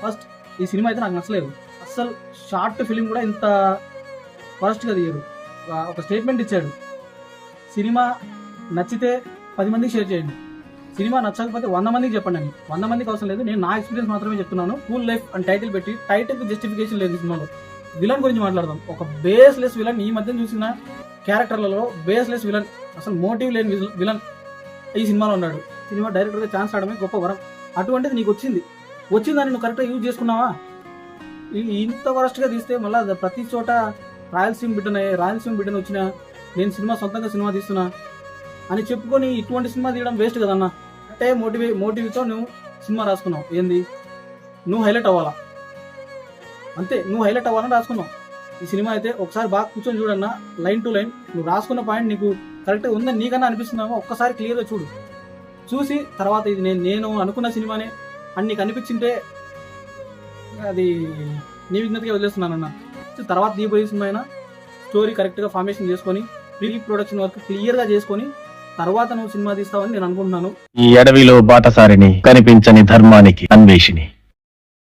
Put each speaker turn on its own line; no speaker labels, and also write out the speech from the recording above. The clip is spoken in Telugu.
ఫస్ట్ ఈ సినిమా అయితే నాకు నచ్చలేదు. అస్సలు షార్ట్ ఫిలిం కూడా ఇంత ఫాస్ట్గా తీయరు. ఒక స్టేట్మెంట్ ఇచ్చాడు, సినిమా నచ్చితే 10 మందికి షేర్ చేయండి, సినిమా నచ్చకపోతే 100 మందికి చెప్పండి అని. 100 మందికి అవసరం లేదు, నేను నా ఎక్స్పీరియన్స్ మాత్రమే చెప్తున్నాను. కూల్ లైఫ్ అని టైటిల్ పెట్టి, టైటిల్కి జస్టిఫికేషన్ లేదు. సినిమాలో విలన్ గురించి మాట్లాడదాం. ఒక బేస్లెస్ విలన్, ఈ మధ్య చూసిన క్యారెక్టర్లలో బేస్లెస్ విలన్, అసలు మోటివ్ లేని విలన్ ఈ సినిమాలో ఉన్నాడు. సినిమా డైరెక్టర్గా ఛాన్స్ రావడమే గొప్ప వరం. అటువంటిది నీకు వచ్చిందని నువ్వు కరెక్ట్గా యూజ్ చేసుకున్నావా? ఇంత వరస్ట్గా తీస్తే మళ్ళీ ప్రతి చోట రాయలసీమ బిడ్డను వచ్చిన నేను సొంతంగా సినిమా తీస్తున్నా అని చెప్పుకొని ఇటువంటి సినిమా తీయడం వేస్ట్ కదన్నా. అంటే మోటివ్తో నువ్వు సినిమా రాసుకున్నావు. ఏంది, నువ్వు హైలైట్ అవ్వాలా, అంతే, నువ్వు హైలైట్ అవ్వాలని రాసుకున్నావు. ఈ సినిమా అయితే ఒకసారి బాగా కూర్చొని చూడన్నా, లైన్ టు లైన్ నువ్వు రాసుకున్న పాయింట్ నీకు కరెక్ట్గా ఉందని నీకన్నా అనిపిస్తున్నామో ఒక్కసారి క్లియర్గా చూసి తర్వాత ఇది నేను అనుకున్న సినిమానే అని నీకు అనిపించింటే అది నీ విజ్ఞతగా వదిలేస్తున్నానన్న. తర్వాత తీయబోయే సినిమా అయినా స్టోరీ కరెక్ట్గా ఫార్మేషన్ చేసుకొని, ప్రీ ప్రొడక్షన్ వర్క్ క్లియర్గా చేసుకొని తర్వాత నువ్వు సినిమా తీస్తావని నేను అనుకుంటున్నాను.
ఈ అడవిలో బాటసారిని, కనిపించని ధర్మానికి అన్వేషిని.